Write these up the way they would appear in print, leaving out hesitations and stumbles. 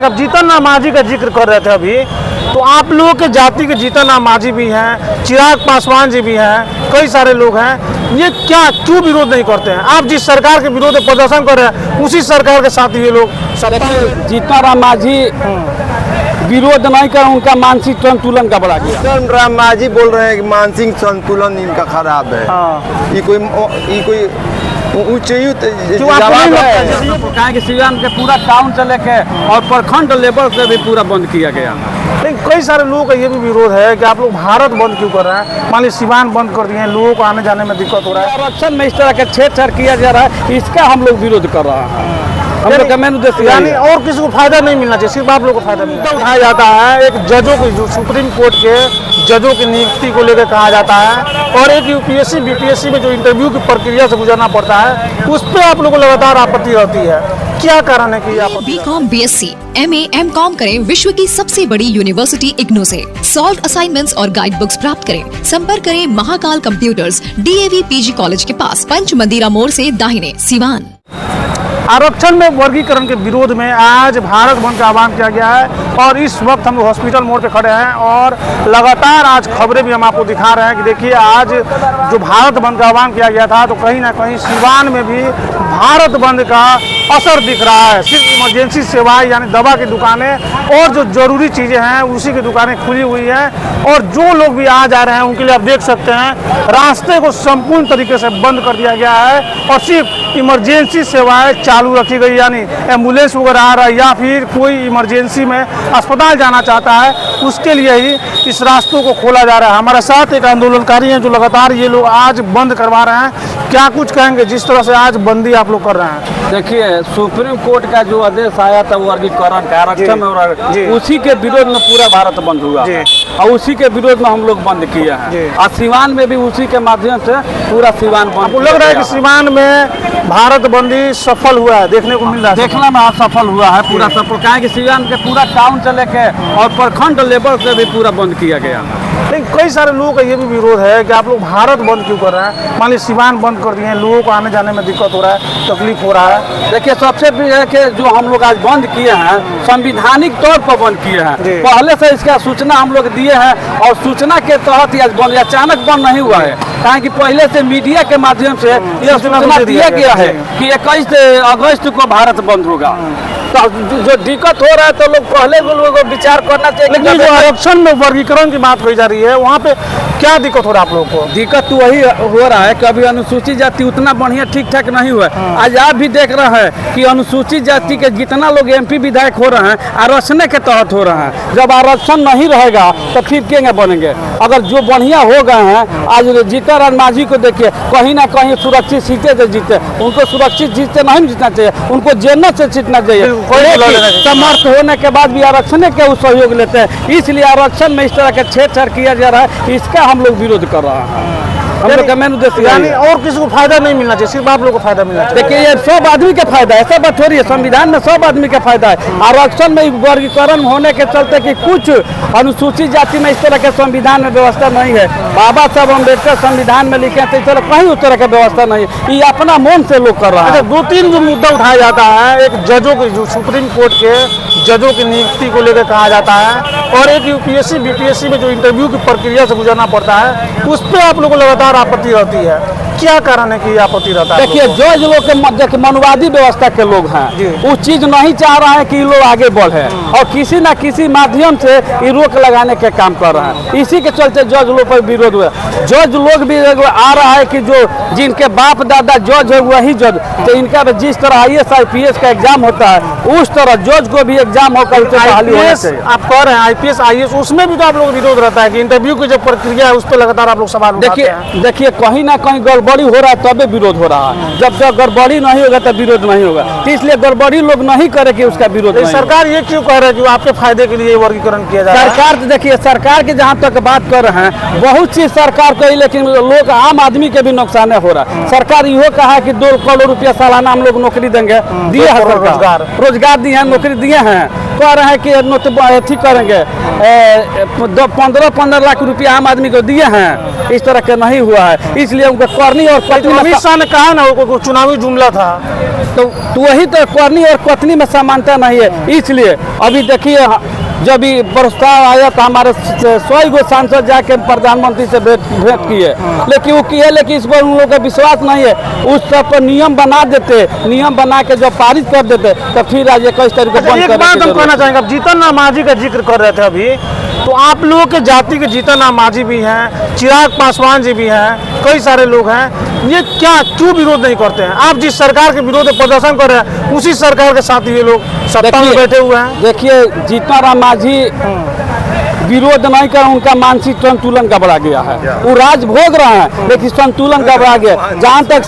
अब जीतन राम मांझी का जिक्र कर रहे थे अभी, तो आप लोगों के जाति के जीतन राम मांझी भी हैं, चिराग पासवान जी भी हैं, कई सारे लोग हैं, ये क्या क्यों विरोध नहीं करते हैं? आप जिस सरकार के विरोध में प्रदर्शन कर रहे हैं उसी सरकार के साथ ये लोग जीतन राम मांझी विरोध नहीं कर, उनका मानसिक संतुलन का बड़ा गया। जीतन राम मांझी बोल रहे हैं कि मानसिक संतुलन इनका खराब है। हाँ। ये कोई उच्चयुक्त जवाब है। कहा कि सिवान के पूरा टाउन से लेके और प्रखंड लेवल से भी पूरा बंद किया गया। लेकिन कई सारे लोगों का ये भी विरोध है कि आप लोग भारत बंद क्यों कर रहे हैं? मान लीजिए सिवान बंद कर दिए हैं, लोगों को आने जाने में दिक्कत हो रहा है। आरक्षण में इस तरह का छेड़छाड़ किया जा रहा है, इसका हम लोग विरोध कर रहे हैं। हम लोग का मेन उद्देश्य यानी और किसी को फायदा नहीं मिलना चाहिए, सिर्फ आप लोग को फायदा मिलना उठाया जाता है। एक जजों की, जो सुप्रीम कोर्ट के जजों की नियुक्ति को लेकर कहा जाता है, और एक यूपीएससी बीपीएससी में जो इंटरव्यू की प्रक्रिया से गुजरना पड़ता है, उस पर आप लोगों को लगातार आपत्ति रहती है। क्या कारण है कि आपत्ति? बीकॉम, बीएससी, एमए, एमकॉम करें विश्व की सबसे बड़ी यूनिवर्सिटी इग्नू से। सॉल्व असाइनमेंट्स और गाइड बुक्स प्राप्त करें। संपर्क करें Mahakal computers, DAV PG college के पास, पंच मंदिरा मोड़ से दाहिने, सिवान। आरक्षण में वर्गीकरण के विरोध में आज भारत बंद का आह्वान किया गया है, और इस वक्त हम हॉस्पिटल मोड़ पे खड़े हैं और लगातार आज खबरें भी हम आपको दिखा रहे हैं कि देखिए आज जो भारत बंद का आह्वान किया गया था, तो कहीं ना कहीं सिवान में भी भारत बंद का असर दिख रहा है। सिर्फ इमरजेंसी सेवाएं यानी दवा की दुकानें और जो जरूरी चीज़ें हैं उसी की दुकानें खुली हुई हैं, और जो लोग भी आ जा रहे हैं उनके लिए आप देख सकते हैं रास्ते को संपूर्ण तरीके से बंद कर दिया गया है, और सिर्फ इमरजेंसी सेवाएं चालू रखी गई, यानी एम्बुलेंस वगैरह आ रहा है या फिर कोई इमरजेंसी में अस्पताल जाना चाहता है उसके लिए ही इस रास्तों को खोला जा रहा है। हमारे साथ एक आंदोलनकारी हैं जो लगातार ये लोग आज बंद करवा रहे हैं। क्या कुछ कहेंगे जिस तरह से आज बंदी आप लोग कर रहे हैं? देखिए, सुप्रीम कोर्ट का जो आदेश आया था वर्गीकरण का, आरक्षण और उसी के विरोध में पूरा भारत बंद हुआ और उसी के विरोध में हम लोग बंद किए हैं, और सिवान में भी उसी के माध्यम से पूरा सिवान बंद। आपको लग रहा है कि सिवान में भारत बंदी सफल हुआ है, देखने को मिल रहा है? देखना में सफल हुआ है, पूरा सफल। कहा कि सिवान के पूरा टाउन से लेके और प्रखंड लेवल से भी पूरा बंद किया गया। लेकिन कई सारे लोगों का ये भी विरोध है कि आप लोग भारत बंद क्यों कर रहे हैं? मान लीजिए सिवान बंद कर दिए हैं, लोगों को आने जाने में दिक्कत हो रहा है, तकलीफ हो रहा है। देखिए, सबसे बड़ी है कि जो हम लोग आज बंद किए हैं संविधानिक तौर पर बंद किए हैं। पहले से इसका सूचना हम लोग दिए हैं, और सूचना के तहत आज बंद, अचानक बंद नहीं हुआ है। कहा कि पहले से मीडिया के माध्यम से यह सूचना दिया गया है कि 21 अगस्त को भारत बंद होगा। तो जो दिक्कत हो रहा है तो लोग पहले लोगों को विचार करना चाहिए। लेकिन जो आरक्षण में वर्गीकरण की बात कही जा रही है, वहाँ पे क्या दिक्कत हो रहा है आप लोगों को? दिक्कत तो वही हो रहा है कि अभी अनुसूचित जाति उतना बढ़िया ठीक ठाक नहीं हुआ है। आज आप भी देख रहे हैं कि अनुसूचित जाति के जितना लोग एमपी विधायक हो रहे हैं आरक्षण के तहत हो रहे हैं। जब आरक्षण नहीं रहेगा तो फिर क्या बनेंगे? अगर जो बढ़िया हो गए हैं, आज जीतन राम मांझी को देखिए, कहीं ना कहीं सुरक्षित सीटें से जीते, उनको सुरक्षित सीट से नहीं जीतना चाहिए, उनको जेल से जीतना चाहिए। समर्थ होने के बाद भी आरक्षण के सहयोग लेते हैं, इसलिए आरक्षण में इस तरह का छेड़छाड़ किया जा रहा है, इसका हम लोग विरोध कर रहे हैं। हम लोग का मेन उद्देश्य यानी और किसी को फायदा नहीं मिलना चाहिए, सिर्फ आप लोग को फायदा मिलना चाहिए। देखिए, ये सब आदमी का फायदा है, ऐसा बात थोड़ी है। संविधान में सब आदमी का फायदा है। आरक्षण में वर्गीकरण होने के चलते कि कुछ अनुसूचित जाति में इस तरह के संविधान में व्यवस्था नहीं है। बाबा साहब अम्बेडकर संविधान में लिखे थे, इस तरह कहीं उस तरह का व्यवस्था नहीं है। ये अपना मन से लोग कर रहा है। दो तीन जो मुद्दा उठाया जाता है, एक जजों की, जो सुप्रीम कोर्ट के जजों की नियुक्ति को लेकर कहा जाता है, और एक यूपीएससी बीपीएससी में जो इंटरव्यू की प्रक्रिया से गुजरना पड़ता है, उस पर आप लोगों को लगातार आपत्ति रहती है। क्या कारण है कि आपत्ति रहता है? देखिए, जज लोग के मध्य के मनुवादी व्यवस्था के लोग हैं, वो चीज नहीं चाह रहा है कि ये लोग आगे बढ़े, और किसी न किसी माध्यम से ये रोक लगाने के काम कर रहे हैं। इसी के चलते जज लोग पर विरोध हुआ। जज लोग भी आ रहा है कि जो जिनके बाप दादा जज है वही जज, तो इनका जिस तरह IAS IPS का एग्जाम होता है उस तरह जज को भी एग्जाम होकर आप कह रहे हैं IPS IAS, उसमें भी तो आप लोग विरोध रहता है कि इंटरव्यू की जो प्रक्रिया है उस पर लगातार आप लोग सवाल उठाते हैं। देखिए, कहीं ना कहीं गड़बड़ी हो रहा है तबे विरोध हो रहा है। जब तक गड़बड़ी नहीं होगा तब विरोध नहीं होगा, तो इसलिए गड़बड़ी लोग नहीं करे कि उसका विरोध। सरकार ये क्यों कह रहा है कि आपके फायदे के लिए वर्गीकरण किया जा रहा है? सरकार देखिए, सरकार की जहाँ तक बात कर रहे हैं बहुत चीज सरकार कही, लेकिन लोग आम आदमी के भी नुकसान हो रहा है। सरकार यो कहा है कि 2 करोड़ रुपया सालाना हम लोग नौकरी देंगे, दिए हैं सरकार, रोजगार दिए हैं, नौकरी दिए हैं, कह रहे हैं कि अथी करेंगे 15 लाख रुपया आम आदमी को दिए हैं, इस तरह के नहीं हुआ है। इसलिए उनको करनी और कटनी अमित शाह ने कहा ना वो चुनावी जुमला था, तो वही तो करनी और कटनी में समानता नहीं है। इसलिए अभी देखिए जब भी प्रस्ताव आया तो हमारे 100 गो सांसद जाके प्रधानमंत्री से भेंट किए, लेकिन वो किए, लेकिन इस पर उन लोगों का विश्वास नहीं है। उस सब पर नियम बना देते, नियम बना के जब पारित कर देते तो फिर आज 21 तारीख को बंद एक बात हम कहना चाहेंगे, अब जीतन राम मांझी का जिक्र कर रहे थे अभी, तो आप लोगों के जाति के जीतन राम मांझी भी हैं, चिराग पासवान जी भी हैं, कई सारे लोग हैं, ये क्या क्यों विरोध नहीं करते हैं? आप जिस सरकार के विरोध में प्रदर्शन कर रहे हैं उसी सरकार के साथ ये लोग सत्ता में बैठे हुए हैं। देखिए जीतन राम मांझी विरोध नहीं कर, उनका मानसिक संतुलन गड़बड़ा गया है। वो राज भोग रहे हैं लेकिन संतुलन गड़बड़ा गया। जहाँ तक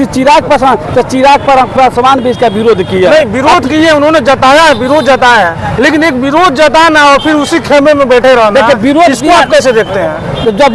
चिराग पासवान, तो चिराग पासवान भी इसका विरोध किया। नहीं, विरोध किए, उन्होंने जताया है, विरोध जताया है, लेकिन एक विरोध जताना और फिर उसी खेमे में बैठे रहना, देखिए विरोध इसको आप कैसे देखते हैं? तो जब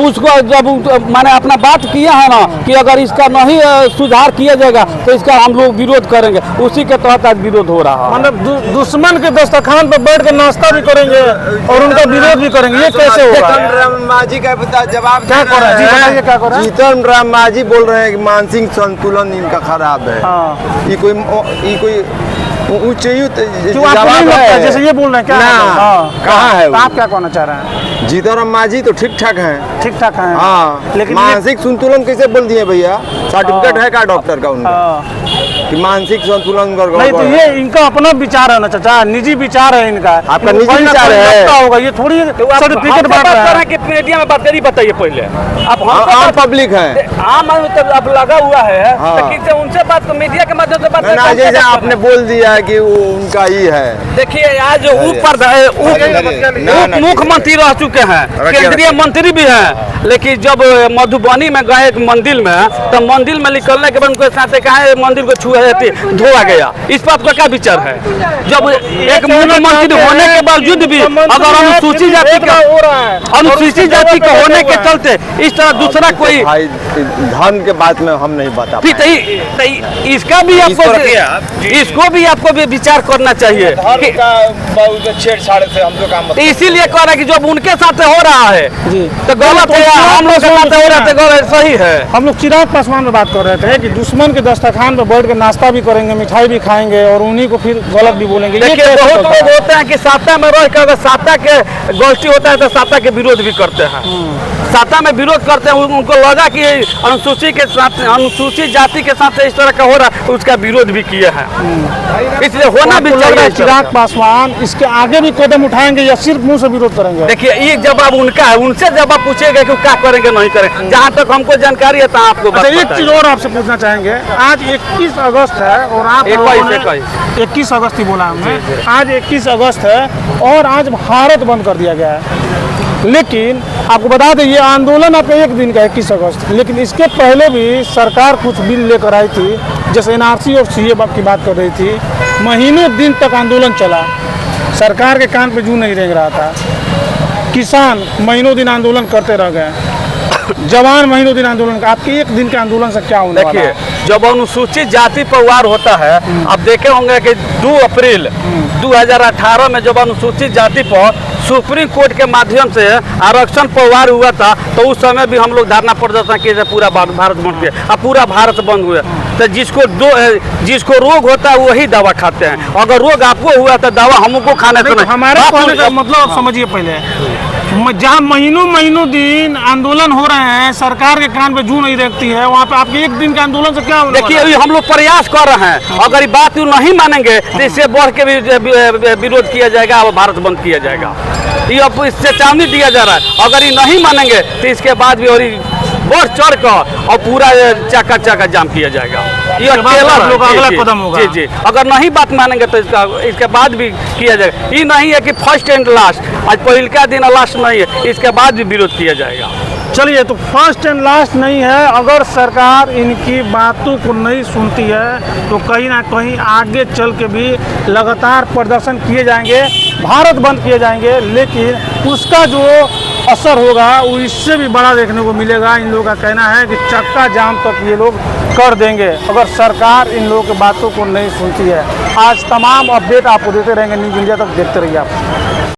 मैंने अपना बात किया है ना कि अगर इसका नहीं सुधार किया जाएगा तो इसका हम लोग विरोध करेंगे, उसी के तहत आज विरोध हो रहा है। मतलब दुश्मन के दस्तरखान पर बैठ के नाश्ता भी करेंगे और उनका विरोध भी करेंगे, ये कैसे होगा? जीतन राम मांझी का जवाब क्या कर रहा है? जी बताइए, क्या कर रहा है? जीतन राम मांझी बोल रहे हैं कि मानसिक संतुलन इनका खराब है। हाँ। ये कोई उच्च क्यों आपको नहीं लगता है? जैसे ये बोल रहे हैं, क्या कहाँ है तो आप क्या कहना चाह रहे हैं? जीतन राम मांझी तो ठीक ठाक है, ठीक ठाक है, हाँ, लेकिन मानसिक संतुलन कैसे बोल दिए भैया? सर्टिफिकेट है क्या डॉक्टर का उनका कि मानसिक संतुलन नहीं? तो ये इनका अपना विचार है ना चाचा, निजी विचार है इनका। आपका निजी विचार है, होगा ये थोड़ी सर्टिफिकेट बात रहा है कि मीडिया में बात करिए, बताइए पहले आप आम पब्लिक है, आम आदमी तो अब लगा हुआ है, हाँ। लेकिन उनसे बात तो मीडिया के माध्यम से बात ना, जैसे आपने बोल दिया है कि वो उनका ही है। देखिए आज उप मुख्यमंत्री रह चुके हैं, केंद्रीय मंत्री भी हैं, लेकिन जब मधुबनी में गए मंदिर में तो मंदिर में निकलने के बाद उनके साथ कहा मंदिर को छुआ धोआ गया। इस बात का क्या विचार है? जब एक मुख्यमंत्री होने के बावजूद भी अगर अनुसूचित जाति का होने के चलते इस तरह दूसरा कोई भाई धन के बात में हम नहीं बता फिर इसका भी इसको भी आपको भी विचार करना चाहिए। छेड़छाड़ से हम लोग तो इसीलिए कह रहा है कि जब उनके साथ हो रहा है तो गलत है, हम लोग के साथ हो रहा है तो सही है। हम लोग चिराग पासवान में बात कर रहे थे कि दुश्मन के दस्तरखान पर बैठ के नाश्ता भी करेंगे, मिठाई भी खाएंगे और उन्हीं को फिर गलत भी बोलेंगे। देखिए बहुत लोग होते हैं कि सत्ता में रह कर अगर सत्ता के गोष्ठी होता है तो सत्ता के विरोध भी करते हैं, सत्ता में विरोध करते हैं। उनको लगा कि अनुसूचित जाति के साथ इस तरह का हो रहा है, उसका विरोध भी किए हैं, इसलिए होना भी चाहिए। चिराग पासवान इसके आगे भी कदम उठाएंगे या सिर्फ मुंह से विरोध करेंगे? देखिए ये जवाब उनका है, उनसे जब आप पूछेगा कि क्या करेंगे नहीं करेंगे, जहाँ तक हमको जानकारी है तो आपको एक चीज और आपसे पूछना चाहेंगे। आज 21 अगस्त है और आप 21 अगस्त ही बोला हमने, आज 21 अगस्त है और आज भारत बंद कर दिया गया है। लेकिन आपको बता दें ये आंदोलन आपका एक दिन का 21 अगस्त, लेकिन इसके पहले भी सरकार कुछ बिल लेकर आई थी, जैसे NRC और CA की बात कर रही थी। महीनों दिन तक आंदोलन चला, सरकार के कान पे जू नहीं रेंग रहा था, किसान महीनों दिन आंदोलन करते रह गए, जवान महीनों दिन आंदोलन। आपके एक दिन के आंदोलन से क्या होने वाला है? देखिए जब अनुसूचित जाति पर वार होता है, आप देखे होंगे कि 2 अप्रैल 2018 में जब अनुसूचित जाति पर सुप्रीम कोर्ट के माध्यम से आरक्षण पर वार हुआ था तो उस समय भी हम लोग धरना प्रदर्शन किए थे, पूरा भारत बंद किया, अब पूरा भारत बंद हुआ। तो जिसको रोग होता है वही दवा खाते हैं, अगर रोग आपको हुआ तो दवा हमको खाने को नहीं। हमारे कहने का मतलब समझिए पहले, जहाँ महीनों दिन आंदोलन हो रहे हैं, सरकार के कान पे जू नहीं रखती है, वहाँ पे आपके एक दिन के आंदोलन से क्या होने वाला है? देखिए हम लोग प्रयास कर रहे हैं, अगर ये बात नहीं मानेंगे तो इससे बढ़ के भी विरोध किया जाएगा और भारत बंद किया जाएगा। ये अब इससे चेतावनी दिया जा रहा है, अगर ये नहीं मानेंगे तो इसके बाद भी और बढ़ चढ़ कर और पूरा चाका जाम किया जाएगा। ये अगला कदम होगा। जी जी, अगर नहीं बात मानेंगे तो इसके बाद भी किया जाएगा। ये नहीं है कि फर्स्ट एंड लास्ट, आज पहले का दिन लास्ट नहीं है, इसके बाद भी विरोध किया जाएगा। चलिए, तो फर्स्ट एंड लास्ट नहीं है, अगर सरकार इनकी बातों को नहीं सुनती है तो कहीं ना कहीं आगे चल के भी लगातार प्रदर्शन किए जाएंगे, भारत बंद किए जाएंगे, लेकिन उसका जो असर होगा वो इससे भी बड़ा देखने को मिलेगा। इन लोगों का कहना है कि चक्का जाम तक ये लोग कर देंगे अगर सरकार इन लोगों की बातों को नहीं सुनती है। आज तमाम अपडेट आपको देते रहेंगे न्यूज़ इंडिया तक, देखते रहिए आप।